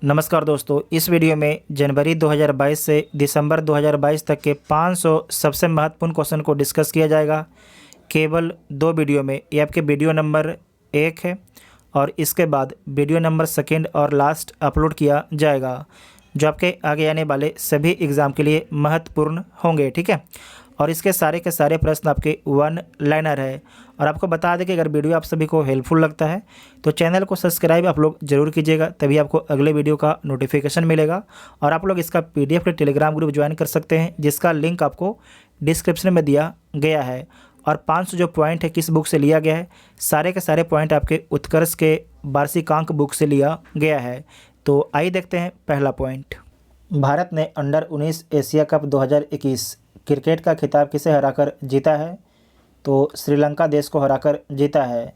नमस्कार दोस्तों, इस वीडियो में जनवरी 2022 से दिसंबर 2022 तक के 500 सबसे महत्वपूर्ण क्वेश्चन को डिस्कस किया जाएगा। केवल 2 वीडियो में। ये आपके वीडियो नंबर 1 है और इसके बाद वीडियो नंबर 2 और लास्ट अपलोड किया जाएगा, जो आपके आगे आने वाले सभी एग्ज़ाम के लिए महत्वपूर्ण होंगे। ठीक है, और इसके सारे के सारे प्रश्न आपके 1 लाइनर है। और आपको बता दें कि अगर वीडियो आप सभी को हेल्पफुल लगता है तो चैनल को सब्सक्राइब आप लोग ज़रूर कीजिएगा, तभी आपको अगले वीडियो का नोटिफिकेशन मिलेगा। और आप लोग इसका पीडीएफ के टेलीग्राम ग्रुप ज्वाइन कर सकते हैं, जिसका लिंक आपको डिस्क्रिप्शन में दिया गया है। और 500 जो पॉइंट है किस बुक से लिया गया है, सारे के सारे पॉइंट आपके उत्कर्ष के वार्षिकांक बुक से लिया गया है। तो आइए देखते हैं पहला पॉइंट। भारत ने अंडर 19 एशिया कप 2021 क्रिकेट का खिताब किसे हराकर जीता है? तो श्रीलंका देश को हराकर जीता है।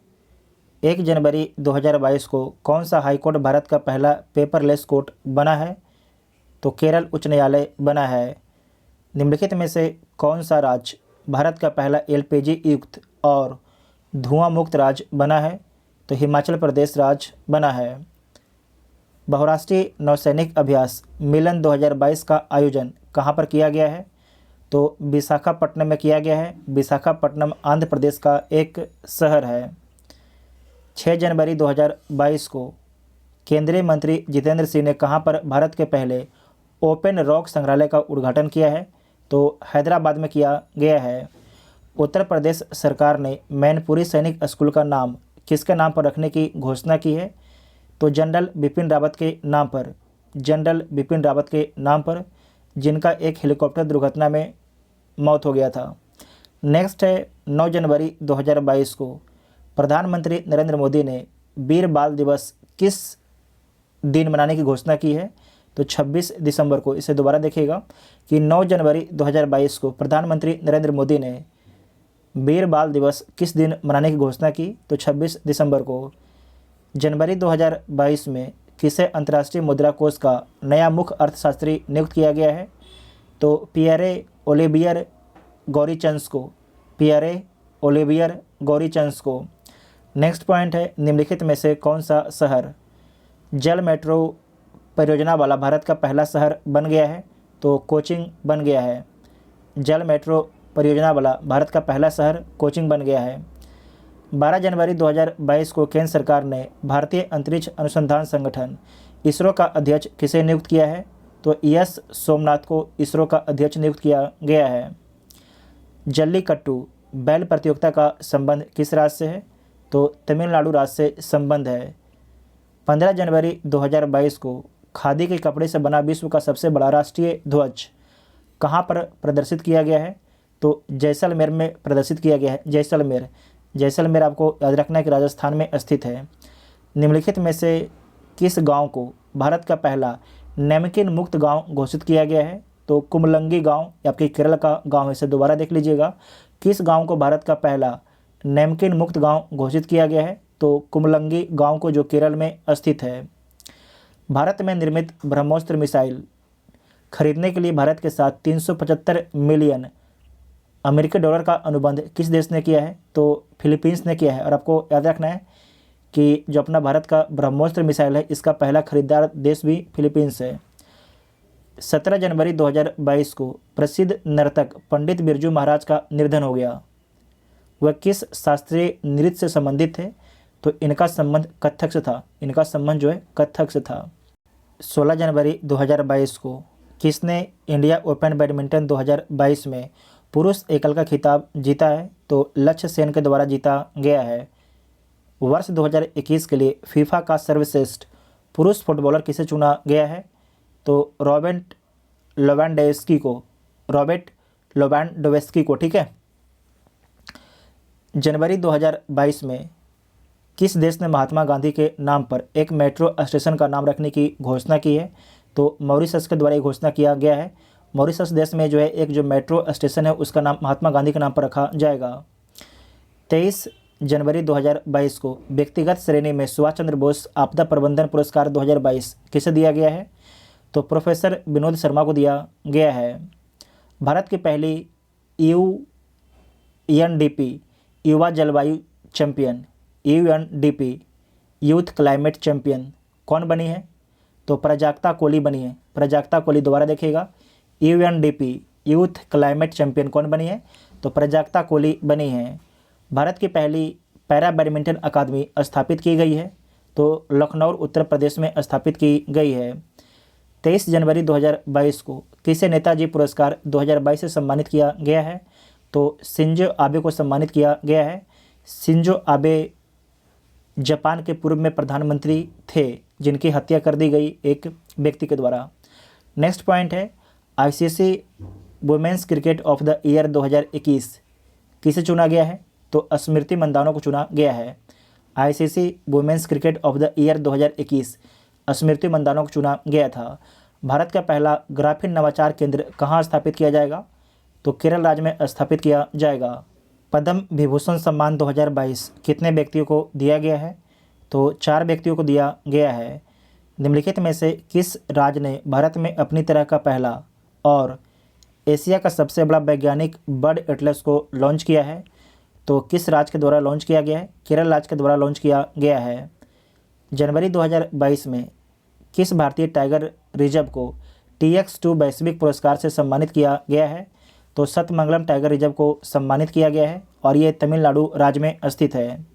1 जनवरी 2022 को कौन सा हाईकोर्ट भारत का पहला पेपरलेस कोर्ट बना है? तो केरल उच्च न्यायालय बना है। निम्नलिखित में से कौन सा राज्य भारत का पहला एलपीजी युक्त और धुआं मुक्त राज्य बना है? तो हिमाचल प्रदेश राज्य बना है। बहुराष्ट्रीय नौसैनिक अभ्यास मिलन 2022 का आयोजन कहाँ पर किया गया है? तो विशाखापट्टनम में किया गया है। विशाखापट्टनम आंध्र प्रदेश का एक शहर है। 6 जनवरी 2022 को केंद्रीय मंत्री जितेंद्र सिंह ने कहाँ पर भारत के पहले ओपन रॉक संग्रहालय का उद्घाटन किया है? तो हैदराबाद में किया गया है। उत्तर प्रदेश सरकार ने मैनपुरी सैनिक स्कूल का नाम किसके नाम पर रखने की घोषणा की है? तो जनरल बिपिन रावत के नाम पर। जनरल बिपिन रावत के नाम पर, जिनका एक हेलीकॉप्टर दुर्घटना में मौत हो गया था। नेक्स्ट है 9 जनवरी 2022 को प्रधानमंत्री नरेंद्र मोदी ने वीर बाल दिवस किस दिन मनाने की घोषणा की है? तो 26 दिसंबर को। इसे दोबारा देखिएगा कि 9 जनवरी 2022 को प्रधानमंत्री नरेंद्र मोदी ने वीर बाल दिवस किस दिन मनाने की घोषणा की? तो 26 दिसंबर को। जनवरी 2022 में किसे अंतर्राष्ट्रीय मुद्रा कोष का नया मुख्य अर्थशास्त्री नियुक्त किया गया है? तो पियरे ओलिवियर गौरीचंस को। पियरे ओलिवियर गौरीचंस को। नेक्स्ट पॉइंट है, निम्नलिखित में से कौन सा शहर जल मेट्रो परियोजना वाला भारत का पहला शहर बन गया है? तो कोचिंग बन गया है। जल मेट्रो परियोजना वाला भारत का पहला शहर कोचिंग बन गया है। 12 जनवरी 2022 को केंद्र सरकार ने भारतीय अंतरिक्ष अनुसंधान संगठन इसरो का अध्यक्ष किसे नियुक्त किया है? तो एस सोमनाथ को इसरो का अध्यक्ष नियुक्त किया गया है। जल्लीकट्टू बैल प्रतियोगिता का संबंध किस राज्य से है? तो तमिलनाडु राज्य से संबंध है। 15 जनवरी 2022 को खादी के कपड़े से बना विश्व का सबसे बड़ा राष्ट्रीय ध्वज कहाँ पर प्रदर्शित किया गया है? तो जैसलमेर में प्रदर्शित किया गया है। जैसलमेर आपको याद रखना है कि राजस्थान में स्थित है। निम्नलिखित में से किस गांव को भारत का पहला नैमकिन मुक्त गांव घोषित किया गया है? तो कुमलंगी गांव आपके केरल का गांव है। इसे दोबारा देख लीजिएगा, किस गांव को भारत का पहला नैमकिन मुक्त गांव घोषित किया गया है? तो कुमलंगी गांव को, जो केरल में स्थित है। भारत में निर्मित ब्रह्मोस्त्र मिसाइल खरीदने के लिए भारत के साथ 375 मिलियन अमेरिकी डॉलर का अनुबंध किस देश ने किया है? तो फिलीपींस ने किया है। और आपको याद रखना है कि जो अपना भारत का ब्रह्मोस्त्र मिसाइल है, इसका पहला खरीदार देश भी फिलीपींस है। 17 जनवरी 2022 को प्रसिद्ध नर्तक पंडित बिरजू महाराज का निधन हो गया। वह किस शास्त्रीय नृत्य से संबंधित थे? तो इनका संबंध कथक से था। इनका संबंध जो है कथक से था। 16 जनवरी 2022 को किसने इंडिया ओपन बैडमिंटन 2022 में पुरुष एकल का खिताब जीता है? तो लक्ष्य सेन के द्वारा जीता गया है। वर्ष 2021 के लिए फीफा का सर्वश्रेष्ठ पुरुष फुटबॉलर किसे चुना गया है? तो रॉबर्ट लोवेंडोव्स्की को। ठीक है। जनवरी 2022 में किस देश ने महात्मा गांधी के नाम पर एक मेट्रो स्टेशन का नाम रखने की घोषणा की है? तो मॉरिशस के द्वारा ये घोषणा किया गया है। मॉरिशस देश में जो है एक जो मेट्रो स्टेशन है, उसका नाम महात्मा गांधी के नाम पर रखा जाएगा। 23 जनवरी 2022 को व्यक्तिगत श्रेणी में सुभाष चंद्र बोस आपदा प्रबंधन पुरस्कार 2022 किसे दिया गया है? तो प्रोफेसर विनोद शर्मा को दिया गया है। भारत की पहली यूएनडीपी युवा जलवायु champion, UNDP youth climate champion कौन बनी है? तो प्राजक्ता कोली बनी है। प्राजक्ता कोली दोबारा देखिएगा। UNDP यूथ क्लाइमेट चैंपियन कौन बनी है? तो प्राजक्ता कोली बनी है। भारत की पहली पैरा बैडमिंटन अकादमी स्थापित की गई है, तो लखनऊ उत्तर प्रदेश में स्थापित की गई है। 23 जनवरी 2022 को किसे नेताजी पुरस्कार 2022 से सम्मानित किया गया है? तो शिंजो आबे को सम्मानित किया गया है। शिंजो आबे जापान के पूर्व में प्रधानमंत्री थे जिनकी हत्या कर दी गई एक व्यक्ति के द्वारा। नेक्स्ट पॉइंट है ICC women's cricket of the year 2021 किसे चुना गया है? तो स्मृति मंदाना को चुना गया है। ICC women's cricket of the year 2021 Smriti Mandhana को चुना गया था। भारत का पहला ग्राफीन नवाचार केंद्र कहाँ स्थापित किया जाएगा? तो केरल राज्य में स्थापित किया जाएगा। पद्म विभूषण सम्मान 2022 कितने व्यक्तियों को दिया गया है? तो 4 व्यक्तियों को दिया गया है। निम्नलिखित में से किस राज्य ने भारत में अपनी तरह का पहला और एशिया का सबसे बड़ा वैज्ञानिक बर्ड एटलस को लॉन्च किया है? तो किस राज्य के द्वारा लॉन्च किया गया है? केरल राज्य के द्वारा लॉन्च किया गया है। जनवरी 2022 में किस भारतीय टाइगर रिजर्व को TX2 वैश्विक पुरस्कार से सम्मानित किया गया है? तो सतमंगलम टाइगर रिजर्व को सम्मानित किया गया है और ये तमिलनाडु राज्य में स्थित है।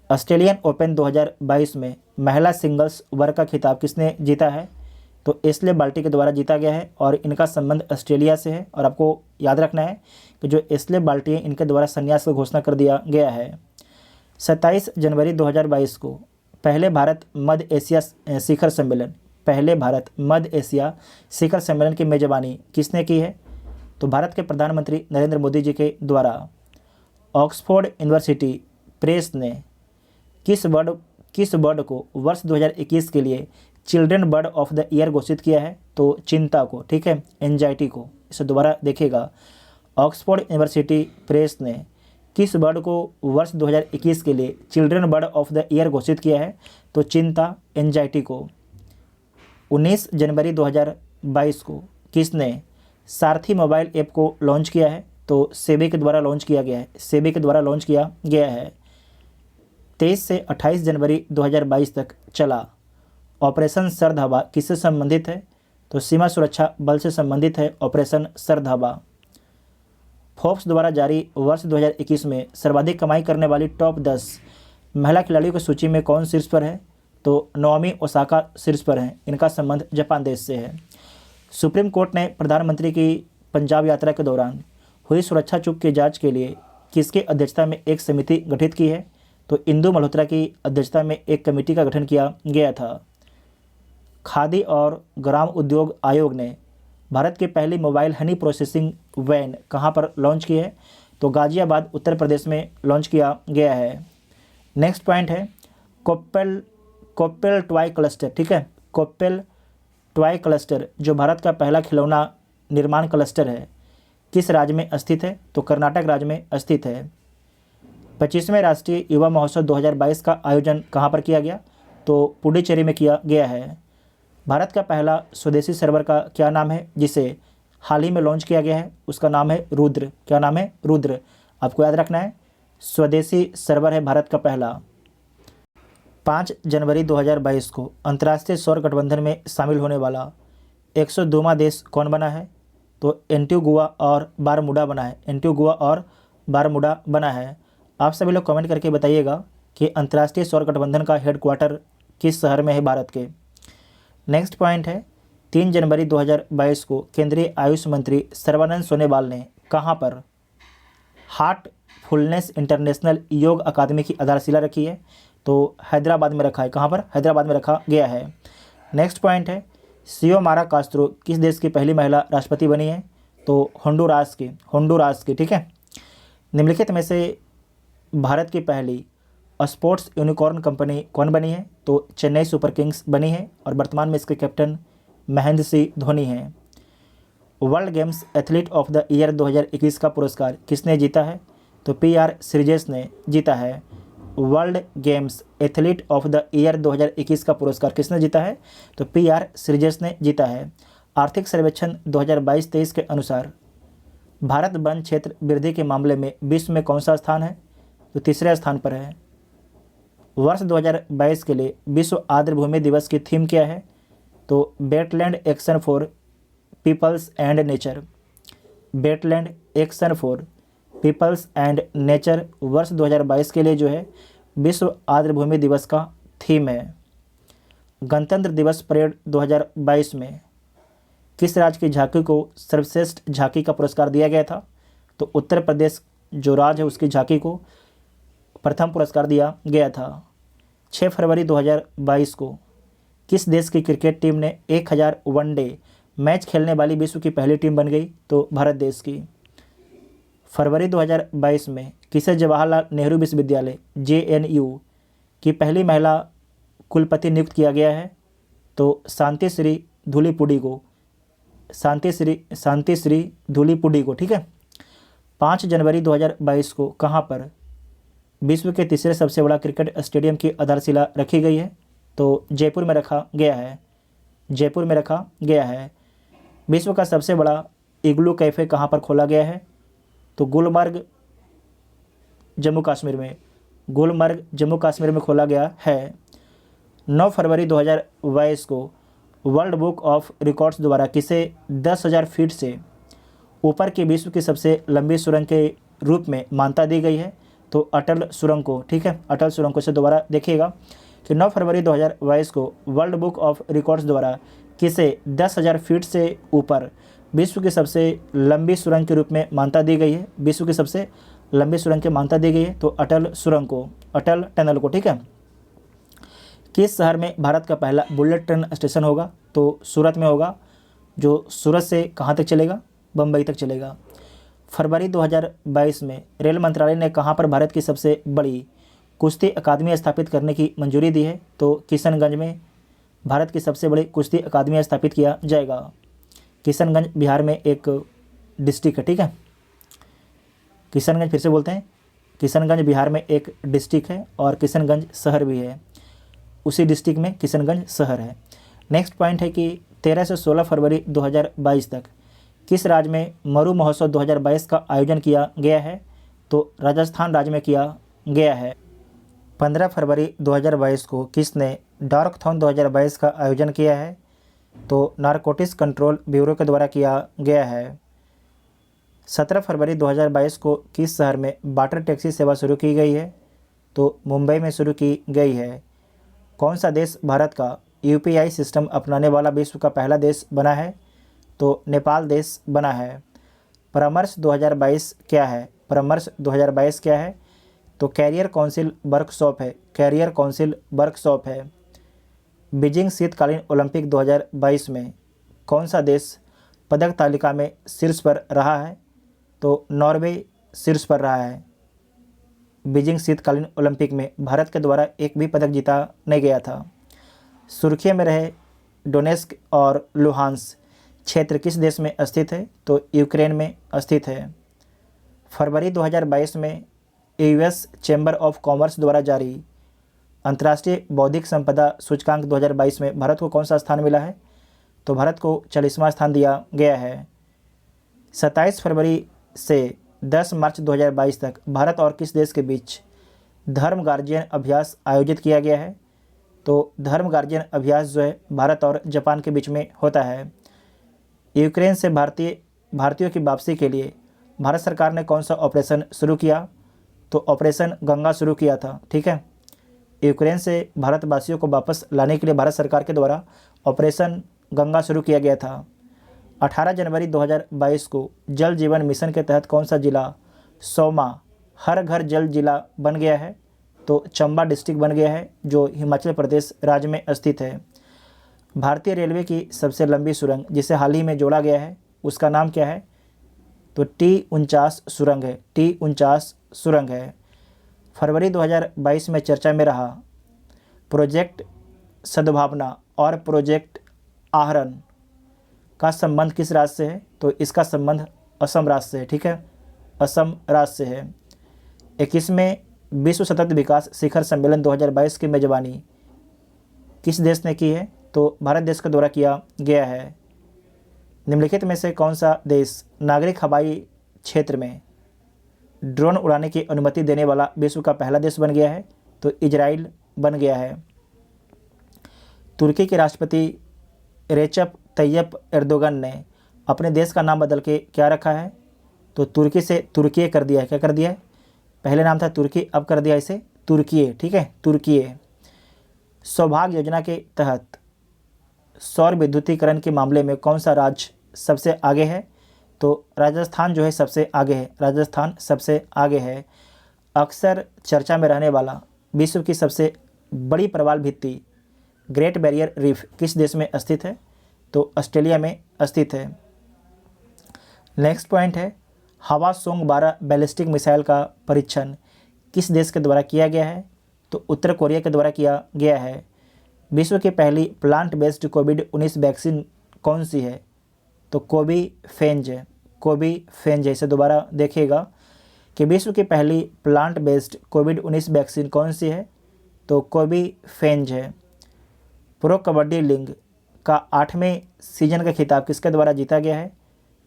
ऑस्ट्रेलियन ओपन 2022 में महिला सिंगल्स वर्ग का खिताब किसने जीता है? तो एशले बाल्टी के द्वारा जीता गया है और इनका संबंध ऑस्ट्रेलिया से है। और आपको याद रखना है कि जो एशले बाल्टी है इनके द्वारा संन्यास की घोषणा कर दिया गया है। 27 जनवरी 2022 को पहले भारत मध्य एशिया शिखर सम्मेलन की मेजबानी किसने की है? तो भारत के प्रधानमंत्री नरेंद्र मोदी जी के द्वारा। ऑक्सफोर्ड यूनिवर्सिटी प्रेस ने किस बर्ड को वर्ष 2021 के लिए children bird of the year घोषित किया है? तो चिंता को, ठीक है, एंजाइटी को। इसे दोबारा देखिएगा। ऑक्सफोर्ड यूनिवर्सिटी प्रेस ने किस बर्ड को वर्ष 2021 के लिए children bird of the year घोषित किया है? तो चिंता, एंजाइटी को। 19 जनवरी 2022 को किसने सारथी मोबाइल ऐप को लॉन्च किया है? तो सेबी के द्वारा लॉन्च किया गया है। 23 से 28 जनवरी 2022 तक चला ऑपरेशन सरधाबा किससे संबंधित है? तो सीमा सुरक्षा बल से संबंधित है ऑपरेशन सरधाबा। फोर्ब्स द्वारा जारी वर्ष 2021 में सर्वाधिक कमाई करने वाली टॉप 10 महिला खिलाड़ियों की सूची में कौन शीर्ष पर है? तो नाओमी ओसाका शीर्ष पर हैं। इनका संबंध जापान देश से है। सुप्रीम कोर्ट ने प्रधानमंत्री की पंजाब यात्रा के दौरान हुई सुरक्षा चूक की जांच के लिए किसकी अध्यक्षता में एक समिति गठित की है? तो इंदु मल्होत्रा की अध्यक्षता में एक कमेटी का गठन किया गया था। खादी और ग्राम उद्योग आयोग ने भारत की पहली मोबाइल हनी प्रोसेसिंग वैन कहाँ पर लॉन्च की है? तो गाजियाबाद उत्तर प्रदेश में लॉन्च किया गया है। नेक्स्ट पॉइंट है कोप्पेल टॉय क्लस्टर, ठीक है, कोप्पेल टॉय क्लस्टर जो भारत का पहला खिलौना निर्माण क्लस्टर है किस राज्य में स्थित है? तो कर्नाटक राज्य में स्थित है। 25वें राष्ट्रीय युवा महोत्सव 2022 का आयोजन कहाँ पर किया गया? तो पुडुचेरी में किया गया है। भारत का पहला स्वदेशी सर्वर का क्या नाम है जिसे हाल ही में लॉन्च किया गया है? उसका नाम है रुद्र। क्या नाम है? रुद्र। आपको याद रखना है, स्वदेशी सर्वर है भारत का पहला। 5 जनवरी 2022 को अंतर्राष्ट्रीय सौर गठबंधन में शामिल होने वाला 102वां देश कौन बना है? तो एंटीगुआ और बारमूडा बना है। आप सभी लोग कमेंट करके बताइएगा कि अंतर्राष्ट्रीय सौर गठबंधन का हेडक्वार्टर किस शहर में है भारत के। नेक्स्ट पॉइंट है 3 जनवरी 2022 को केंद्रीय आयुष मंत्री सर्बानंद सोनोवाल ने कहाँ पर हार्टफुलनेस इंटरनेशनल योग अकादमी की आधारशिला रखी है? तो हैदराबाद में रखा है। कहाँ पर? हैदराबाद में रखा गया है। नेक्स्ट पॉइंट है सियोमारा कास्त्रो किस देश की पहली महिला राष्ट्रपति बनी है? तो होंडुरास की, ठीक है। निम्नलिखित में से भारत की पहली स्पोर्ट्स यूनिकॉर्न कंपनी कौन बनी है? तो चेन्नई सुपर किंग्स बनी है और वर्तमान में इसके कैप्टन महेंद्र सिंह धोनी हैं। World games athlete of the year 2021 का पुरस्कार किसने जीता है? तो PR श्रीजेश ने जीता है। World games athlete of the year 2021 का पुरस्कार किसने जीता है? तो PR श्रीजेश ने जीता है। आर्थिक सर्वेक्षण 2022-23 के अनुसार भारत वन क्षेत्र वृद्धि के मामले में विश्व में कौन सा स्थान है? तो तीसरे स्थान पर है। वर्ष 2022 के लिए विश्व आर्द्र भूमि दिवस की थीम क्या है? तो wetland action for peoples and nature. Wetland action for peoples and nature वर्ष 2022 के लिए जो है विश्व आर्द्र भूमि दिवस का थीम है। गणतंत्र दिवस परेड 2022 में किस राज्य की झांकी को सर्वश्रेष्ठ झांकी का पुरस्कार दिया गया था? तो उत्तर प्रदेश जो राज्य है उसकी झांकी को प्रथम पुरस्कार दिया गया था। 6 फरवरी 2022 को किस देश की क्रिकेट टीम ने 1000 वनडे मैच खेलने वाली विश्व की पहली टीम बन गई? तो भारत देश की। फरवरी 2022 में किसे जवाहरलाल नेहरू विश्वविद्यालय JNU की पहली महिला कुलपति नियुक्त किया गया है? तो शांति श्री धूलीपुड़ी को। शांति श्री धूलीपुड़ी को, ठीक है। 5 जनवरी 2022 को कहाँ पर विश्व के तीसरे सबसे बड़ा क्रिकेट स्टेडियम की आधारशिला रखी गई है? तो जयपुर में रखा गया है। जयपुर में रखा गया है। विश्व का सबसे बड़ा इग्लू कैफ़े कहाँ पर खोला गया है? तो गुलमर्ग जम्मू कश्मीर में। गुलमर्ग जम्मू कश्मीर में खोला गया है। 9 फरवरी 2022 को वर्ल्ड बुक ऑफ रिकॉर्ड्स द्वारा किसे 10,000 फीट से ऊपर की विश्व की सबसे लंबी सुरंग के रूप में मान्यता दी गई है? तो अटल सुरंग को, ठीक है। अटल सुरंग को से दोबारा देखिएगा कि 9 फरवरी 2022 को वर्ल्ड बुक ऑफ रिकॉर्ड्स द्वारा किसे 10,000 फीट से ऊपर विश्व की सबसे लंबी सुरंग के रूप में मान्यता दी गई है? विश्व की सबसे लंबी सुरंग की मान्यता दी गई है तो अटल सुरंग को, अटल टनल को, ठीक है। किस शहर में भारत का पहला बुलेट ट्रेन स्टेशन होगा? तो सूरत में होगा, जो सूरत से कहाँ तक चलेगा? बम्बई तक चलेगा। फरवरी 2022 में रेल मंत्रालय ने कहाँ पर भारत की सबसे बड़ी कुश्ती अकादमी स्थापित करने की मंजूरी दी है? तो किशनगंज में भारत की सबसे बड़ी कुश्ती अकादमी स्थापित किया जाएगा। किशनगंज बिहार में एक डिस्ट्रिक्ट है, ठीक है। किशनगंज फिर से बोलते हैं, किशनगंज बिहार में एक डिस्ट्रिक्ट है और किशनगंज शहर भी है। उसी डिस्ट्रिक्ट में किशनगंज शहर है। नेक्स्ट पॉइंट है कि 13 से 16 फरवरी 2022 तक किस राज्य में मरु महोत्सव 2022 का आयोजन किया गया है? तो राजस्थान राज्य में किया गया है। 15 फरवरी 2022 को किसने डॉर्कथॉन 2022 का आयोजन किया है? तो नारकोटिक्स कंट्रोल ब्यूरो के द्वारा किया गया है। 17 फरवरी 2022 को किस शहर में वाटर टैक्सी सेवा शुरू की गई है? तो मुंबई में शुरू की गई है। कौन सा देश भारत का UPI सिस्टम अपनाने वाला विश्व का पहला देश बना है? तो नेपाल देश बना है। परामर्श 2022 क्या है? परामर्श 2022 क्या है? तो कैरियर काउंसिल वर्कशॉप है। कैरियर काउंसिल वर्कशॉप है। बीजिंग शीतकालीन ओलंपिक 2022 में कौन सा देश पदक तालिका में शीर्ष पर रहा है? तो नॉर्वे शीर्ष पर रहा है। बीजिंग शीतकालीन ओलंपिक में भारत के द्वारा एक भी पदक जीता नहीं गया था। सुर्खियों में रहे डोनेस्क और लुहांस क्षेत्र किस देश में स्थित है? तो यूक्रेन में स्थित है। फरवरी 2022 में US चैम्बर ऑफ कॉमर्स द्वारा जारी अंतर्राष्ट्रीय बौद्धिक संपदा सूचकांक 2022 में भारत को कौन सा स्थान मिला है? तो भारत को 40वां स्थान दिया गया है। 27 फरवरी से 10 मार्च 2022 तक भारत और किस देश के बीच धर्म गार्जियन अभ्यास आयोजित किया गया है? तो धर्म गार्जियन अभ्यास जो है भारत और जापान के बीच में होता है। यूक्रेन से भारतीयों की वापसी के लिए भारत सरकार ने कौन सा ऑपरेशन शुरू किया? तो ऑपरेशन गंगा शुरू किया था, ठीक है। यूक्रेन से भारतवासियों को वापस लाने के लिए भारत सरकार के द्वारा ऑपरेशन गंगा शुरू किया गया था। 18 जनवरी 2022 को जल जीवन मिशन के तहत कौन सा जिला 100वां हर घर जल जिला बन गया है? तो चंबा डिस्ट्रिक्ट बन गया है, जो हिमाचल प्रदेश राज्य में स्थित है। भारतीय रेलवे की सबसे लंबी सुरंग जिसे हाल ही में जोड़ा गया है उसका नाम क्या है? तो T49 सुरंग है। T49 सुरंग है। फरवरी 2022 में चर्चा में रहा प्रोजेक्ट सद्भावना और प्रोजेक्ट आहरण का संबंध किस राज्य से है? तो इसका संबंध असम राज्य से है, ठीक है। असम राज्य से है। 21वें विश्व सतत विकास शिखर सम्मेलन 2022 की मेजबानी किस देश ने की है? तो भारत देश का दौरा किया गया है। निम्नलिखित में से कौन सा देश नागरिक हवाई क्षेत्र में ड्रोन उड़ाने की अनुमति देने वाला विश्व का पहला देश बन गया है? तो इजराइल बन गया है। तुर्की के राष्ट्रपति रेचप तैयप एर्दोगन ने अपने देश का नाम बदल के क्या रखा है? तो तुर्की से तुर्कीये कर दिया है। क्या कर दिया है? पहले नाम था तुर्की, अब कर दिया इसे तुर्कीये। ठीक है, तुर्कीये। सौभाग्य योजना के तहत सौर विद्युतीकरण के मामले में कौन सा राज्य सबसे आगे है? तो राजस्थान जो है सबसे आगे है। राजस्थान सबसे आगे है। अक्सर चर्चा में रहने वाला विश्व की सबसे बड़ी प्रवाल भित्ति ग्रेट बैरियर रीफ किस देश में स्थित है? तो ऑस्ट्रेलिया में स्थित है। नेक्स्ट पॉइंट है, हवासोंग 12 बैलिस्टिक मिसाइल का परीक्षण किस देश के द्वारा किया गया है? तो उत्तर कोरिया के द्वारा किया गया है। विश्व की पहली प्लांट बेस्ड कोविड-19 वैक्सीन कौन सी है? तो कोवीफेंज है। कोवीफेंज है। इसे दोबारा देखिएगा कि विश्व की पहली प्लांट बेस्ड कोविड-19 वैक्सीन कौन सी है? तो कोवीफेंज है। प्रो कबड्डी लीग का 8वें सीजन का खिताब किसके द्वारा जीता गया है?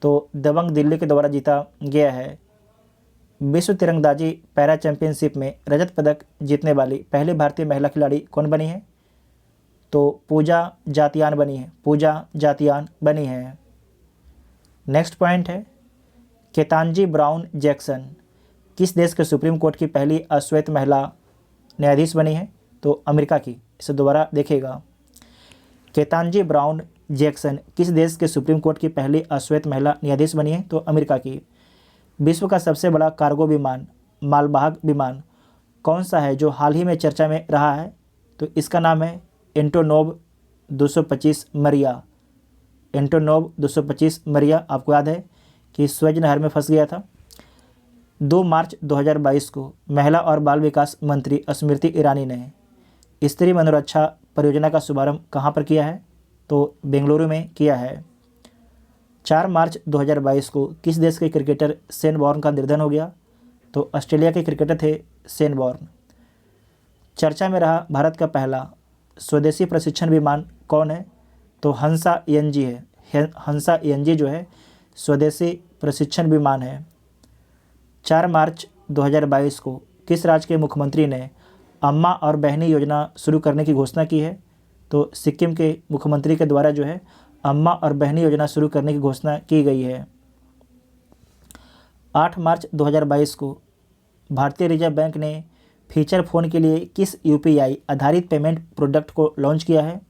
तो दबंग दिल्ली के द्वारा जीता गया है। विश्व तिरंदाजी पैरा चैंपियनशिप में रजत पदक जीतने वाली पहली भारतीय महिला खिलाड़ी कौन बनी है? तो पूजा जातियान बनी है। पूजा जातियान बनी है। नेक्स्ट पॉइंट है, केतांजी ब्राउन जैक्सन किस देश के सुप्रीम कोर्ट की पहली अश्वेत महिला न्यायाधीश बनी है? तो अमेरिका की। इसे दोबारा देखिएगा, केतांजी ब्राउन जैक्सन किस देश के सुप्रीम कोर्ट की पहली अश्वेत महिला न्यायाधीश बनी है? तो अमेरिका की। विश्व का सबसे बड़ा कार्गो विमान मालवाहक विमान कौन सा है जो हाल ही में चर्चा में रहा है? तो इसका नाम है एंटोनोव 225 मरिया। एंटोनोव 225 मरिया। आपको याद है कि स्वेज नहर में फंस गया था। 2 मार्च 2022 को महिला और बाल विकास मंत्री स्मृति ईरानी ने स्त्री मनोरक्षा परियोजना का शुभारंभ कहाँ पर किया है? तो बेंगलुरु में किया है। 4 मार्च 2022 को किस देश के क्रिकेटर शेन वॉर्न का निधन हो गया? तो ऑस्ट्रेलिया के क्रिकेटर थे शेन वॉर्न। चर्चा में रहा भारत का पहला स्वदेशी प्रशिक्षण विमान कौन है? तो हंसा एएनजी है। हंसा एएनजी जो है स्वदेशी प्रशिक्षण विमान है। 4 मार्च 2022 को किस राज्य के मुख्यमंत्री ने अम्मा और बहनी योजना शुरू करने की घोषणा की है? तो सिक्किम के मुख्यमंत्री के द्वारा जो है अम्मा और बहनी योजना शुरू करने की घोषणा की गई है। 8 मार्च 2022 को भारतीय रिजर्व बैंक ने फीचर फ़ोन के लिए किस यूपीआई आधारित पेमेंट प्रोडक्ट को लॉन्च किया है?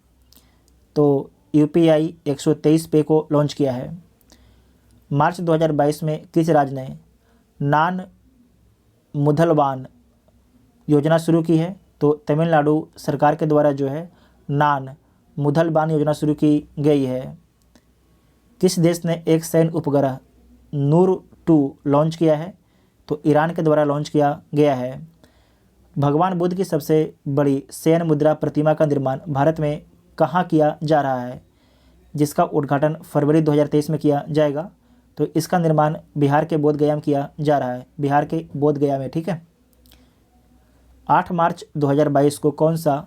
तो यूपीआई 123 पे को लॉन्च किया है। मार्च 2022 में किस राज्य ने नान मुधलवान योजना शुरू की है? तो तमिलनाडु सरकार के द्वारा जो है नान मुधलवान योजना शुरू की गई है। किस देश ने एक सैन्य उपग्रह नूर 2 लॉन्च किया है? तो ईरान के द्वारा लॉन्च किया गया है। भगवान बुद्ध की सबसे बड़ी सैन्य मुद्रा प्रतिमा का निर्माण भारत में कहाँ किया जा रहा है, जिसका उद्घाटन फरवरी 2023 में किया जाएगा? तो इसका निर्माण बिहार के बोधगया में किया जा रहा है। बिहार के बोधगया में। ठीक है। 8 मार्च 2022 को कौन सा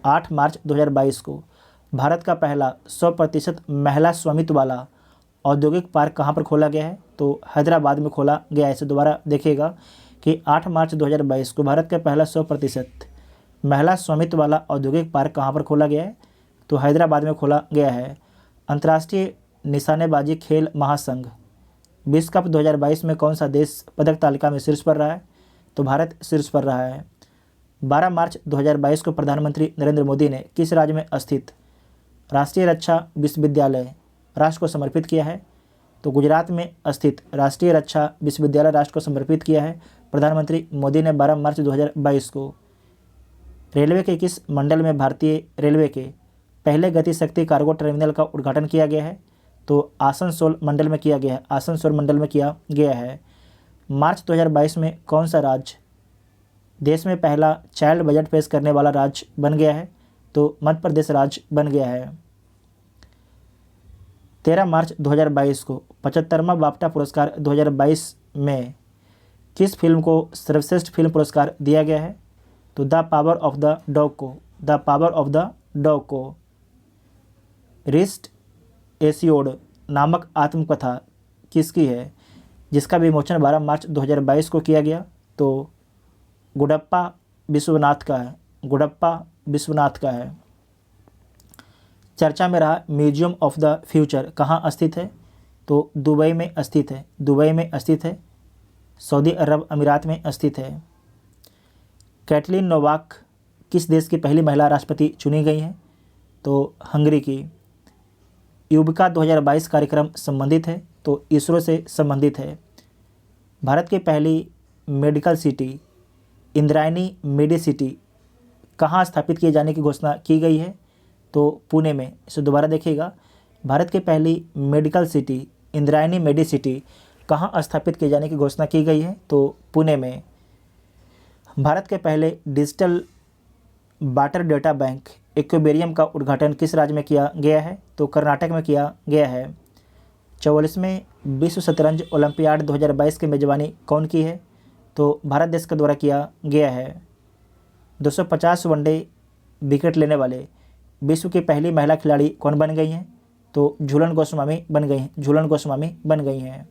8 मार्च 2022 को भारत का पहला 100% महिला स्वामित्व वाला औद्योगिक पार्क कहाँ पर खोला गया है? तो हैदराबाद में खोला गया है। इसे दोबारा देखिएगा कि 8 मार्च 2022 को भारत का पहला 100% महिला स्वामित्व वाला औद्योगिक पार्क कहाँ पर खोला गया है? तो हैदराबाद में खोला गया है। अंतर्राष्ट्रीय निशानेबाजी खेल महासंघ विश्व कप 2022 में कौन सा देश पदक तालिका में शीर्ष पर रहा है? तो भारत शीर्ष पर रहा है। 12 मार्च 2022 को प्रधानमंत्री नरेंद्र मोदी ने किस राज्य में स्थित राष्ट्रीय रक्षा विश्वविद्यालय राष्ट्र को समर्पित किया है? तो गुजरात में स्थित राष्ट्रीय रक्षा विश्वविद्यालय राष्ट्र को समर्पित किया है प्रधानमंत्री मोदी ने 12 मार्च 2022 को। रेलवे के किस मंडल में भारतीय रेलवे के पहले गति शक्ति कार्गो टर्मिनल का उद्घाटन किया गया है? तो आसनसोल मंडल में किया गया है। आसनसोल मंडल में किया गया है। मार्च 2022 में कौन सा राज्य देश में पहला चाइल्ड बजट पेश करने वाला राज्य बन गया है? तो मध्य प्रदेश राज्य बन गया है। 13 मार्च 2022 को 75वां बाफ्टा पुरस्कार 2022 में किस फिल्म को सर्वश्रेष्ठ फिल्म पुरस्कार दिया गया है? तो the power of the dog को। The power of the dog को। रिस्ट एसियोड नामक आत्मकथा किसकी है, जिसका विमोचन 12 मार्च 2022 को किया गया? तो गुडप्पा विश्वनाथ का है। गुडप्पा विश्वनाथ का है। चर्चा में रहा म्यूजियम ऑफ द फ्यूचर कहाँ स्थित है? तो दुबई में स्थित है। दुबई में स्थित है, सऊदी अरब अमीरात में स्थित है। कैटलिन नोवाक किस देश की पहली महिला राष्ट्रपति चुनी गई हैं? तो हंगरी की। युविका 2022 कार्यक्रम संबंधित है? तो इसरो से संबंधित है। भारत की पहली मेडिकल सिटी इंद्रायणी मेडिसिटी कहाँ स्थापित किए जाने की घोषणा की गई है? तो पुणे में। इसे दोबारा देखिएगा, भारत की पहली मेडिकल सिटी इंद्रायणी मेडिसिटी कहाँ स्थापित किए जाने की घोषणा की गई है? तो पुणे में। भारत के पहले digital water data bank aquarium का उद्घाटन किस राज्य में किया गया है? तो कर्नाटक में किया गया है। 44वें विश्व शतरंज ओलंपियाड 2022 की मेजबानी कौन की है? तो भारत देश के द्वारा किया गया है। 250 वनडे विकेट लेने वाले विश्व की पहली महिला खिलाड़ी कौन बन गई हैं? तो झूलन गोस्वामी बन गई हैं। झूलन गोस्वामी बन गई हैं।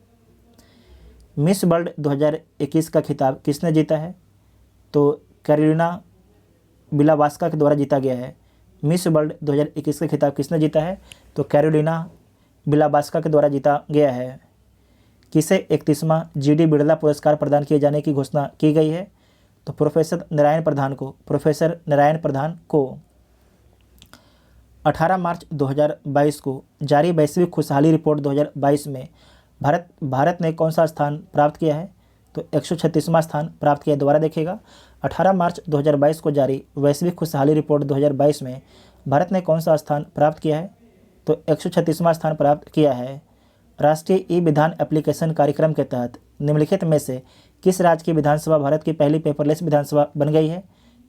मिस वर्ल्ड 2021 का खिताब किसने जीता है? तो कैरोलिना बिलावास्का के द्वारा जीता गया है। मिस वर्ल्ड 2021 का खिताब किसने जीता है? तो कैरोलिना बिलावास्का के द्वारा जीता गया है। किसे 31वां जीडी बिरला पुरस्कार प्रदान किए जाने की घोषणा की गई है? तो प्रोफेसर नारायण प्रधान को। प्रोफेसर नारायण प्रधान को। 18 मार्च 2022 को जारी वैश्विक खुशहाली रिपोर्ट 2022 में भारत ने कौन सा स्थान प्राप्त किया है? तो 136वां स्थान प्राप्त किया। दोबारा देखिएगा, 18 मार्च 2022 को जारी वैश्विक खुशहाली रिपोर्ट 2022 में भारत ने कौन सा स्थान प्राप्त किया है? तो 136वां स्थान प्राप्त किया है। राष्ट्रीय ई विधान एप्लीकेशन कार्यक्रम के तहत निम्नलिखित में से किस राज्य की विधानसभा भारत की पहली पेपरलेस विधानसभा बन गई है?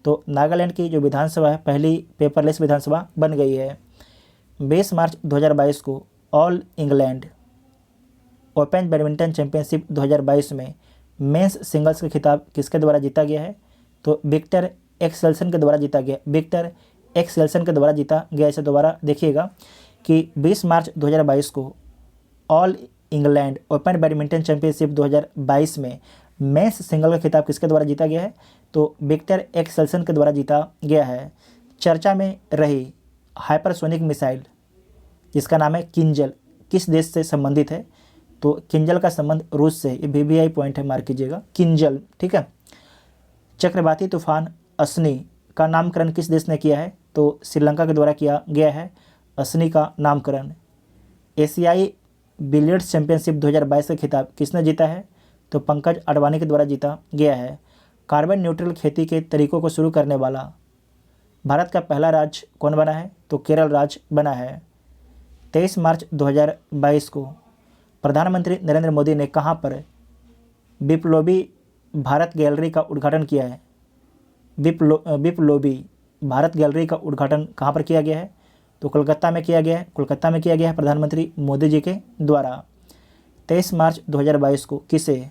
तो नागालैंड की जो विधानसभा है पहली पेपरलेस विधानसभा बन गई है। 20 मार्च 2022 को all England open badminton championship 2022 में मेंस सिंगल्स का खिताब किसके द्वारा जीता गया है? तो विक्टर एक्सेल्सन के द्वारा जीता गया। विक्टर एक्सेल्सन के द्वारा जीता गया। इसे दोबारा देखिएगा कि 20 मार्च 2022 को all England open badminton championship 2022 में मेंस सिंगल का खिताब किसके द्वारा जीता गया है? तो विक्टर एक्सेल्सन के द्वारा जीता गया है। चर्चा में रही हाइपरसोनिक मिसाइल जिसका नाम है किंजल किस देश से संबंधित है? तो किंजल का संबंध रूस से। ये वीवीआई पॉइंट है, मार्क कीजिएगा, किंजल। ठीक है। चक्रवाती तूफान असनी का नामकरण किस देश ने किया है? तो श्रीलंका के द्वारा किया गया है असनी का नामकरण। एशियाई बिलियर्ड्स चैंपियनशिप 2022 का खिताब किसने जीता है? तो पंकज अडवाणी के द्वारा जीता गया है। कार्बन न्यूट्रल खेती के तरीकों को शुरू करने वाला भारत का पहला राज्य कौन बना है? तो केरल राज्य बना है। 23 मार्च 2022 को प्रधानमंत्री नरेंद्र मोदी ने कहां पर बिप्लोबी भारत गैलरी का उद्घाटन किया है? बिप्लोबी भारत गैलरी का उद्घाटन कहां पर किया गया है? तो कोलकाता में किया गया है। कोलकाता में किया गया है प्रधानमंत्री मोदी जी के द्वारा। 23 मार्च 2022 को किसे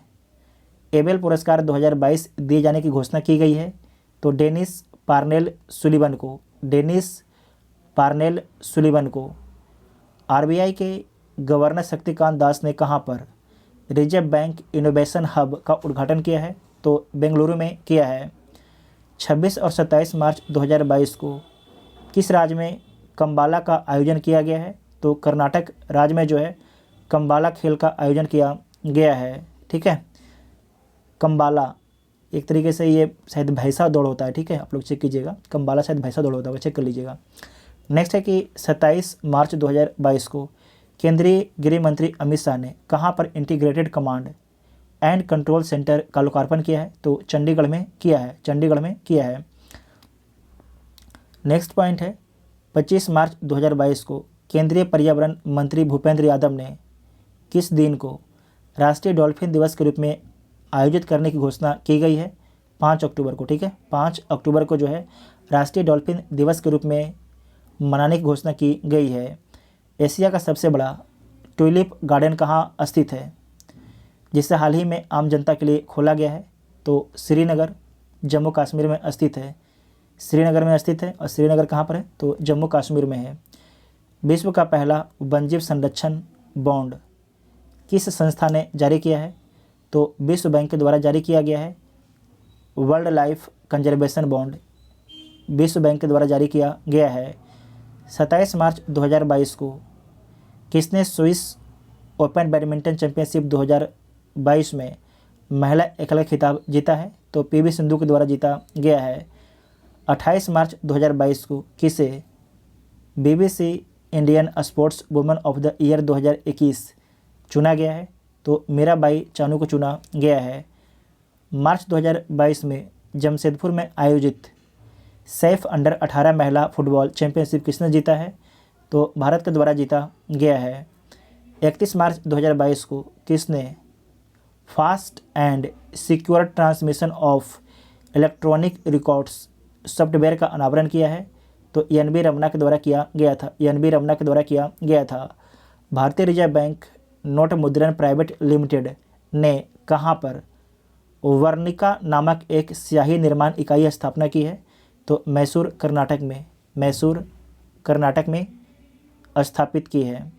एबेल पुरस्कार 2022 दिए जाने की घोषणा की गई है? तो डेनिस पार्नेल सुलिवन को। डेनिस पार्नेल सुलिवन को। आरबीआई के गवर्नर शक्तिकांत दास ने कहां पर रिजर्व बैंक इनोवेशन हब का उद्घाटन किया है? तो बेंगलुरु में किया है। 26 और 27 मार्च 2022 को किस राज्य में कंबाला का आयोजन किया गया है? तो कर्नाटक राज्य में जो है कंबाला खेल का आयोजन किया गया है। ठीक है। कंबाला एक तरीके से ये शायद भैंसा दौड़ होता है। ठीक है, आप लोग चेक कीजिएगा, कंबाला शायद भैंसा दौड़ होता है, चेक कर लीजिएगा। नेक्स्ट है कि 27 मार्च 2022 को केंद्रीय गृह मंत्री अमित शाह ने कहां पर integrated command and control centre का लोकार्पण किया है? तो चंडीगढ़ में किया है। चंडीगढ़ में किया है। नेक्स्ट पॉइंट है 25 मार्च 2022 को केंद्रीय पर्यावरण मंत्री भूपेंद्र यादव ने किस दिन को राष्ट्रीय डॉल्फिन दिवस के रूप में आयोजित करने की घोषणा की गई है? 5 अक्टूबर को। ठीक है, 5 अक्टूबर को जो है राष्ट्रीय डॉल्फिन दिवस के रूप में मनाने की घोषणा की गई है। एशिया का सबसे बड़ा ट्यूलिप गार्डन कहाँ स्थित है जिसे हाल ही में आम जनता के लिए खोला गया है? तो श्रीनगर जम्मू कश्मीर में स्थित है। श्रीनगर में स्थित है। और श्रीनगर कहाँ पर है? तो जम्मू कश्मीर में है। विश्व का पहला वन्यजीव संरक्षण बॉन्ड किस संस्था ने जारी किया है? तो विश्व बैंक के द्वारा जारी किया गया है। वर्ल्ड लाइफ कंजर्वेशन बॉन्ड विश्व बैंक के द्वारा जारी किया गया है। 27 मार्च 2022 को किसने स्विस ओपन बैडमिंटन चैंपियनशिप 2022 में महिला एकल खिताब जीता है? तो पीवी सिंधु के द्वारा जीता गया है। 28 मार्च 2022 को किसे BBC Indian sports women of the year 2021 चुना गया है? तो मीराबाई चानू को चुना गया है। मार्च 2022 में जमशेदपुर में आयोजित सैफ अंडर 18 महिला फुटबॉल चैंपियनशिप किसने जीता है? तो भारत के द्वारा जीता गया है। 31 मार्च 2022 को किसने fast and secure transmission of electronic records software का अनावरण किया है? तो एन.बी. रमना के द्वारा किया गया था। एन.बी. रमना के द्वारा किया गया था। भारतीय रिजर्व बैंक नोट मुद्रण प्राइवेट लिमिटेड ने कहाँ पर वर्णिका नामक एक स्याही निर्माण इकाई स्थापना की है? तो मैसूर कर्नाटक में, मैसूर कर्नाटक में स्थापित की है।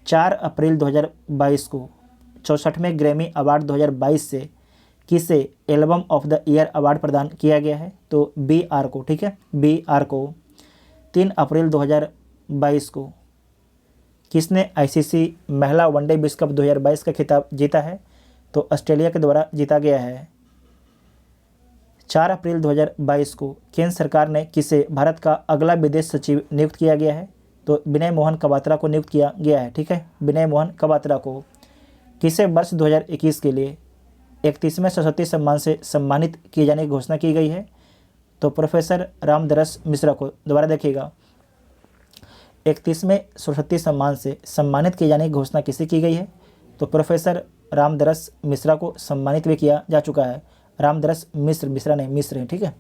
4 अप्रैल 2022 को 64वें ग्रैमी अवार्ड 2022 से किसे album of the year award प्रदान किया गया है? तो बी.आर. को, ठीक है, बी.आर. को। 3 अप्रैल 2022 को किसने आईसीसी महिला वनडे विश्व कप 2022 का खिताब जीता है? तो ऑस्ट्रेलिया के द्वारा जीता गया है। 4 अप्रैल 2022 को केंद्र सरकार ने किसे भारत का अगला विदेश सचिव नियुक्त किया गया है? तो विनय मोहन कबात्रा को नियुक्त किया गया है, ठीक है, विनय मोहन कबात्रा को। किसे वर्ष 2021 के लिए 31वें सरस्वती सम्मान से सम्मानित किए जाने की घोषणा की गई है? तो प्रोफेसर रामदरस मिश्रा को। दोबारा देखिएगा, 31वें सरस्वती सम्मान से सम्मानित किए जाने की घोषणा किसे की गई है? तो प्रोफेसर रामदरस मिश्रा को सम्मानित भी किया जा चुका है। रामदरस मिश्रा नहीं, मिश्र है, ठीक है।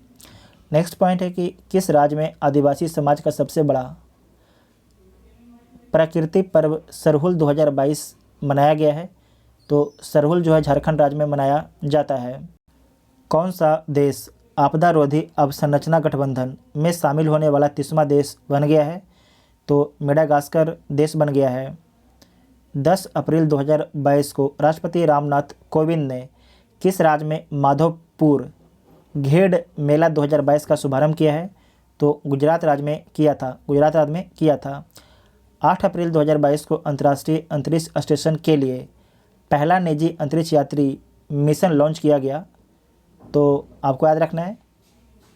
नेक्स्ट पॉइंट है कि किस राज्य में आदिवासी समाज का सबसे बड़ा प्रकृति पर्व सरहुल 2022 मनाया गया है? तो सरहुल जो है झारखंड राज्य में मनाया जाता है। कौन सा देश आपदा रोधी अवसंरचना गठबंधन में शामिल होने वाला 30वां देश बन गया है? तो मेडागास्कर देश बन गया है। 10 अप्रैल 2022 को राष्ट्रपति रामनाथ कोविंद ने किस राज्य में माधवपुर घेड़ मेला 2022 का शुभारंभ किया है? तो गुजरात राज्य में किया था, गुजरात राज्य में किया था। 8 अप्रैल 2022 को अंतर्राष्ट्रीय अंतरिक्ष स्टेशन के लिए पहला निजी अंतरिक्ष यात्री मिशन लॉन्च किया गया। तो आपको याद रखना है,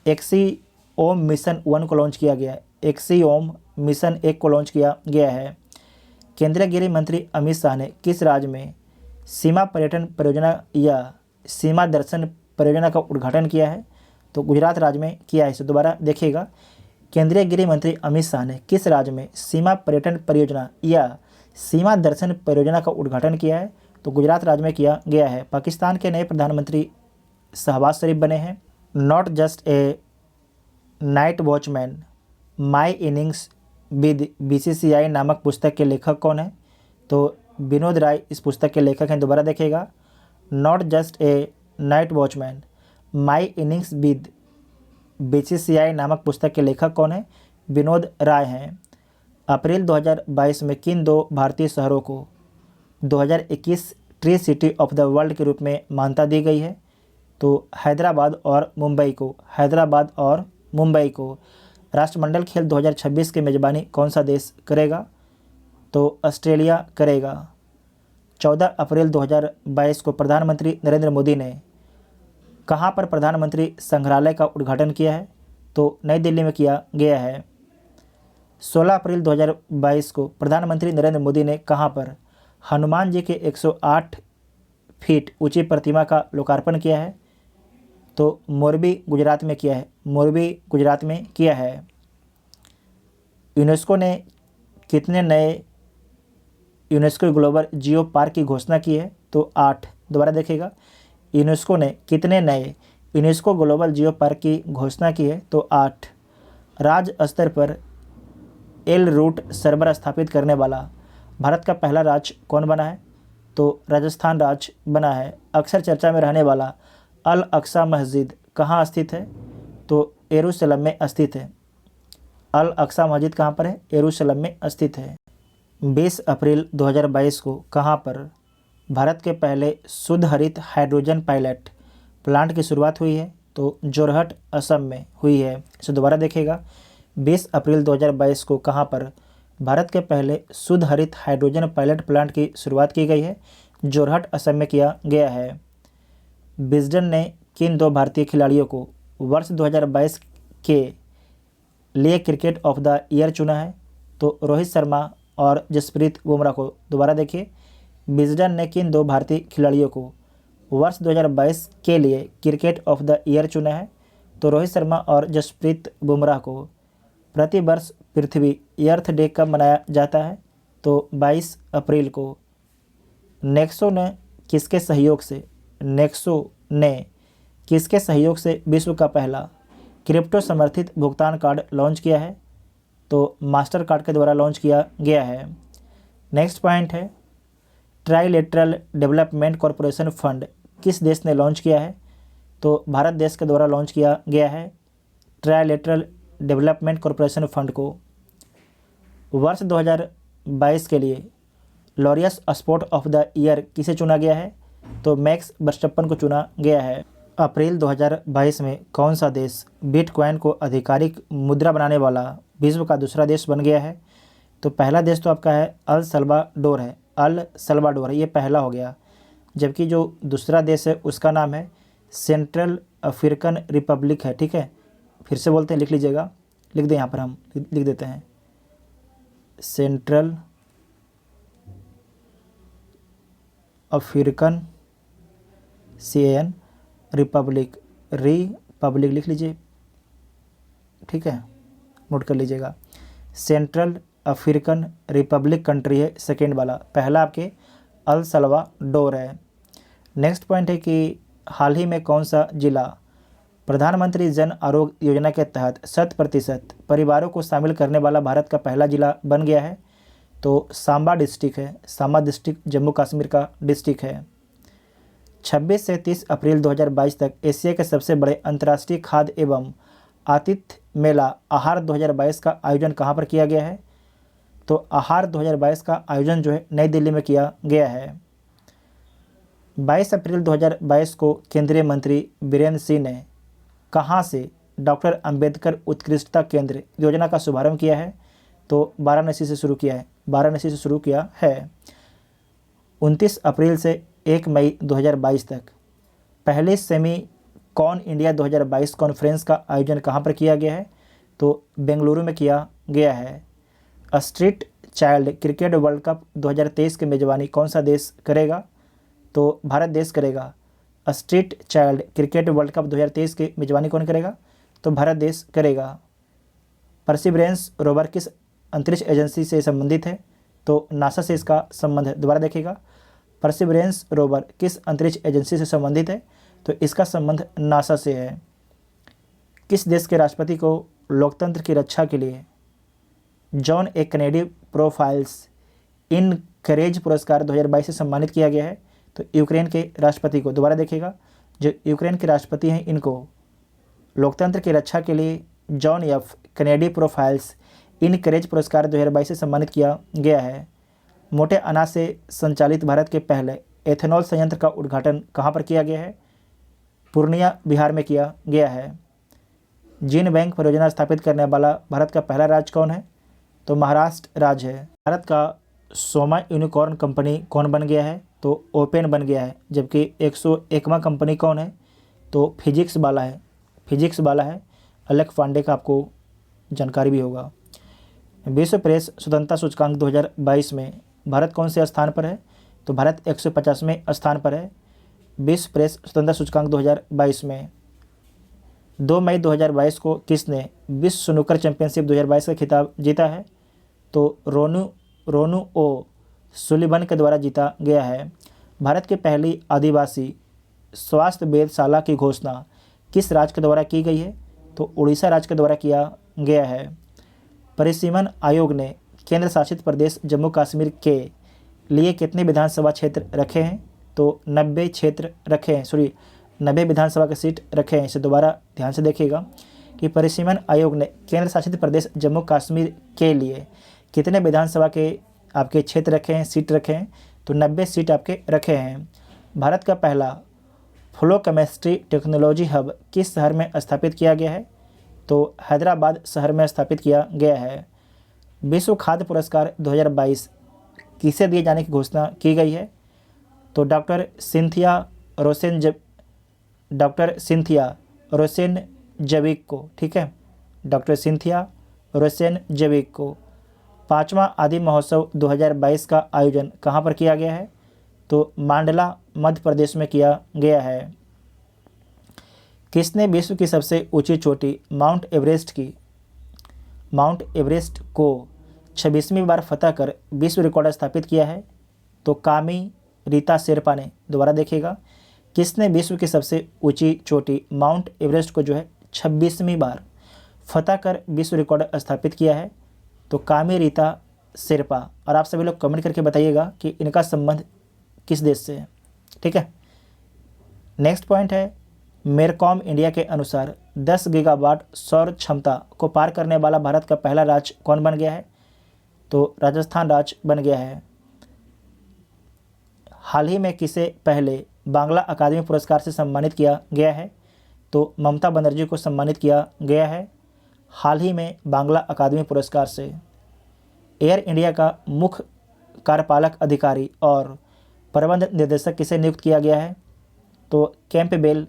एक्सीओम मिशन 1 को लॉन्च किया गया है, एक्सीओम मिशन 1 को लॉन्च किया गया है। केंद्रीय गृह मंत्री अमित शाह ने किस राज्य में सीमा पर्यटन परियोजना या सीमा दर्शन परियोजना का उद्घाटन किया है? तो गुजरात राज्य में किया है। इसे दोबारा देखिएगा, केंद्रीय गृह मंत्री अमित शाह ने किस राज्य में सीमा पर्यटन परियोजना या सीमा दर्शन परियोजना का उद्घाटन किया है? तो गुजरात राज्य में किया गया है। पाकिस्तान के नए प्रधानमंत्री शहबाज शरीफ बने हैं। Not just a night watchman my innings with BCCI नामक पुस्तक के लेखक कौन है? तो विनोद राय इस पुस्तक के लेखक हैं। दोबारा देखिएगा, not just a night watchman my innings with BCCI नामक पुस्तक के लेखक कौन है? विनोद राय हैं। अप्रैल 2022 में किन 2 भारतीय शहरों को 2021 tree city of the world के रूप में मान्यता दी गई है? तो हैदराबाद और मुंबई को, हैदराबाद और मुंबई को। राष्ट्रमंडल खेल 2026 की मेज़बानी कौन सा देश करेगा? तो ऑस्ट्रेलिया करेगा। 14 अप्रैल 2022 को प्रधानमंत्री नरेंद्र मोदी ने कहाँ पर प्रधानमंत्री संग्रहालय का उद्घाटन किया है? तो नई दिल्ली में किया गया है। 16 अप्रैल 2022 को प्रधानमंत्री नरेंद्र मोदी ने कहाँ पर हनुमान जी के 108 फीट ऊंची प्रतिमा का लोकार्पण किया है? तो मोरबी गुजरात में किया है, मोरबी गुजरात में किया है। यूनेस्को ने कितने नए यूनेस्को ग्लोबल जियो पार्क की घोषणा की है? तो 8। दोबारा देखिएगा, यूनेस्को ने कितने नए यूनेस्को ग्लोबल जियो पार्क की घोषणा की है? तो 8। राज्य स्तर पर एल रूट सर्वर स्थापित करने वाला भारत का पहला राज्य कौन बना है? तो राजस्थान राज्य बना है। अक्सर चर्चा में रहने वाला अल अक्सा मस्जिद कहाँ स्थित है? तो यरूशलेम में स्थित है। अल अक्सा मस्जिद कहाँ पर है? यरूशलेम में स्थित है। 20 अप्रैल 2022 को कहाँ पर भारत के पहले शुद्ध हरित हाइड्रोजन पायलट प्लांट की शुरुआत हुई है? तो जोरहट असम में हुई है। इसे दोबारा देखिएगा। 20 अप्रैल 2022 को कहाँ पर भारत के पहले शुद्ध हरित हाइड्रोजन पायलट प्लांट की शुरुआत की गई है? जोरहट असम में किया गया है। विजडन ने किन 2 भारतीय खिलाड़ियों को वर्ष 2022 के लिए क्रिकेट ऑफ द ईयर चुना है? तो रोहित शर्मा और जसप्रीत बुमराह को। दोबारा देखिए, विजडन ने किन 2 भारतीय खिलाड़ियों को वर्ष 2022 के लिए क्रिकेट ऑफ द ईयर चुना है? तो रोहित शर्मा और जसप्रीत बुमराह को। प्रतिवर्ष पृथ्वी अर्थ डे कब मनाया जाता है? तो 22 अप्रैल को। नेक्सो ने किसके सहयोग से विश्व का पहला क्रिप्टो समर्थित भुगतान कार्ड लॉन्च किया है? तो मास्टर कार्ड के द्वारा लॉन्च किया गया है। नेक्स्ट पॉइंट है, ट्राइलेटरल डेवलपमेंट कॉरपोरेशन फंड किस देश ने लॉन्च किया है? तो भारत देश के द्वारा लॉन्च किया गया है ट्राइलेटरल डेवलपमेंट कॉरपोरेशन फंड को। वर्ष 2022 के लिए Laureus sport of the year किसे चुना गया है? तो मैक्स वर्स्टप्पन को चुना गया है। अप्रैल 2022 में कौन सा देश बिटकॉइन को आधिकारिक मुद्रा बनाने वाला विश्व का दूसरा देश बन गया है? तो पहला देश तो आपका है अल सल्वाडोर है, ये पहला हो गया। जबकि जो दूसरा देश है उसका नाम है सेंट्रल अफ्रीकन रिपब्लिक है। ठीक है, फिर से बोलते हैं, लिख लीजिएगा, लिख दें, यहाँ पर हम लिख देते हैं सेंट्रल अफ्रीकन CAN रिपब्लिक लिख लीजिए। ठीक है, नोट कर लीजिएगा। सेंट्रल अफ्रीकन रिपब्लिक कंट्री है सेकेंड वाला, पहला आपके अल सल्वाडोर है। नेक्स्ट पॉइंट है कि हाल ही में कौन सा जिला प्रधानमंत्री जन आरोग्य योजना के तहत 100% परिवारों को शामिल करने वाला भारत का पहला जिला बन गया है? तो सांबा डिस्ट्रिक्ट है। सांबा डिस्ट्रिक्ट जम्मू कश्मीर का डिस्ट्रिक्ट है। 26 से 30 अप्रैल 2022 तक एशिया के सबसे बड़े अंतर्राष्ट्रीय खाद्य एवं आतिथ्य मेला आहार 2022 का आयोजन कहाँ पर किया गया है? तो आहार 2022 का आयोजन जो है नई दिल्ली में किया गया है। 22 अप्रैल 2022 को केंद्रीय मंत्री बीरेंद्र सिंह ने कहाँ से डॉक्टर अंबेडकर उत्कृष्टता केंद्र योजना का शुभारंभ किया है? तो वाराणसी से शुरू किया है। 29 अप्रैल से 1 मई 2022 तक पहले सेमी कॉन इंडिया 2022 कॉन्फ्रेंस का आयोजन कहाँ पर किया गया है? तो बेंगलुरु में किया गया है। Street child cricket world cup 2023 की मेजबानी कौन सा देश करेगा? तो भारत देश करेगा। Street child cricket world cup 2023 की मेजबानी कौन करेगा? तो भारत देश करेगा। परसिवरेंस रोवर किस अंतरिक्ष एजेंसी से संबंधित है? तो नासा से इसका संबंध है। दोबारा देखिएगा, परसिवरेंस रोवर किस अंतरिक्ष एजेंसी से संबंधित है? तो इसका संबंध नासा से है। किस देश के राष्ट्रपति को लोकतंत्र की रक्षा के लिए जॉन ए कैनेडी प्रोफाइल्स इन करेज पुरस्कार 2022 से सम्मानित किया गया है? तो यूक्रेन के राष्ट्रपति को। दोबारा देखिएगा, जो यूक्रेन के राष्ट्रपति हैं इनको लोकतंत्र की रक्षा के लिए जॉन एफ कैनेडी प्रोफाइल्स इन करेज पुरस्कार 2022 से सम्मानित किया गया है। मोटे अनाज से संचालित भारत के पहले एथेनॉल संयंत्र का उद्घाटन कहाँ पर किया गया है? पूर्णिया बिहार में किया गया है। जीन बैंक परियोजना स्थापित करने वाला भारत का पहला राज्य कौन है? तो महाराष्ट्र राज्य है। भारत का 100वां यूनिकॉर्न कंपनी कौन बन गया है? तो ओपेन बन गया है। जबकि 101वां कंपनी कौन है? तो फिजिक्स वाला है। अलख पांडे का आपको जानकारी भी होगा। विश्व प्रेस स्वतंत्रता सूचकांक 2022 में भारत कौन से स्थान पर है? तो भारत 150वें स्थान पर है विश्व प्रेस स्वतंत्रता सूचकांक 2022 में। 2 मई 2022 को किसने विश्व स्नूकर चैंपियनशिप 2022 का खिताब जीता है? तो रोनू ओ सुलिवन के द्वारा जीता गया है। भारत की पहली आदिवासी स्वास्थ्य वेधशाला की घोषणा किस राज्य के द्वारा की गई है? तो उड़ीसा राज्य के द्वारा किया गया है। परिसीमन आयोग ने केंद्र शासित प्रदेश जम्मू कश्मीर के लिए कितने विधानसभा क्षेत्र रखे हैं? तो 90 विधानसभा के सीट रखे हैं। इसे दोबारा ध्यान से देखिएगा कि परिसीमन आयोग ने केंद्र शासित प्रदेश जम्मू कश्मीर के लिए कितने विधानसभा के आपके क्षेत्र रखे हैं, सीट रखे हैं? तो 90 सीट आपके रखे हैं। भारत का पहला फ्लो केमिस्ट्री टेक्नोलॉजी हब किस शहर में स्थापित किया गया है? तो हैदराबाद शहर में स्थापित किया गया है। विश्व खाद्य पुरस्कार 2022 किसे दिए जाने की घोषणा की गई है? तो डॉक्टर सिंथिया रोसेनजविक को, ठीक है, डॉक्टर सिंथिया रोसेनजविक को। 5वां आदि महोत्सव 2022 का आयोजन कहाँ पर किया गया है? तो मांडला मध्य प्रदेश में किया गया है। किसने विश्व की सबसे ऊंची चोटी माउंट एवरेस्ट को 26वीं बार फतह कर विश्व रिकॉर्ड स्थापित किया है? तो कामी रीता शेरपा ने। दोबारा देखिएगा, किसने विश्व की सबसे ऊंची चोटी माउंट एवरेस्ट को जो है 26वीं बार फतह कर विश्व रिकॉर्ड स्थापित किया है? तो कामी रीता शेरपा। और आप सभी लोग कमेंट करके बताइएगा कि इनका संबंध किस देश से है, ठीक है। नेक्स्ट पॉइंट है, मेरकॉम इंडिया के अनुसार 10 गीगावाट सौर क्षमता को पार करने वाला भारत का पहला राज्य कौन बन गया है? तो राजस्थान राज्य बन गया है। हाल ही में किसे पहले बांग्ला अकादमी पुरस्कार से सम्मानित किया गया है? तो ममता बनर्जी को सम्मानित किया गया है हाल ही में बांग्ला अकादमी पुरस्कार से। एयर इंडिया का मुख्य कार्यपालक अधिकारी और प्रबंध निर्देशक किसे नियुक्त किया गया है? तो कैंपबेल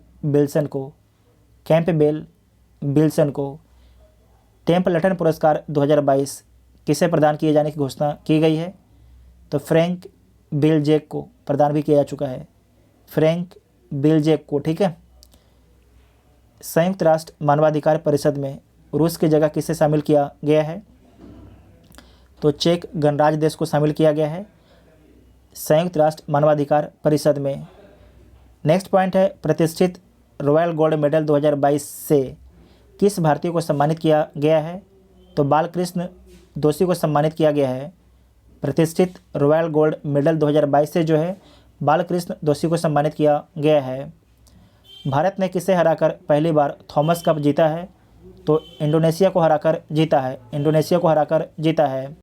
बिल्सन को। टेम्पल्टन पुरस्कार 2022 किसे प्रदान किए जाने की घोषणा की गई है? तो फ्रैंक बेल्जेक को प्रदान भी किया जा चुका है, फ्रैंक बेल्जेक को, ठीक है। संयुक्त राष्ट्र मानवाधिकार परिषद में रूस की जगह किसे शामिल किया गया है? तो चेक गणराज्य देश को शामिल किया गया है संयुक्त राष्ट्र मानवाधिकार परिषद में। नेक्स्ट पॉइंट है, प्रतिष्ठित रॉयल गोल्ड मेडल 2022 से किस भारतीय को सम्मानित किया गया है? तो बालकृष्ण दोषी को सम्मानित किया गया है। प्रतिष्ठित रॉयल गोल्ड मेडल 2022 से जो है बालकृष्ण दोषी को सम्मानित किया गया है। भारत ने किसे हराकर पहली बार थॉमस कप जीता है? तो इंडोनेशिया को हराकर जीता है।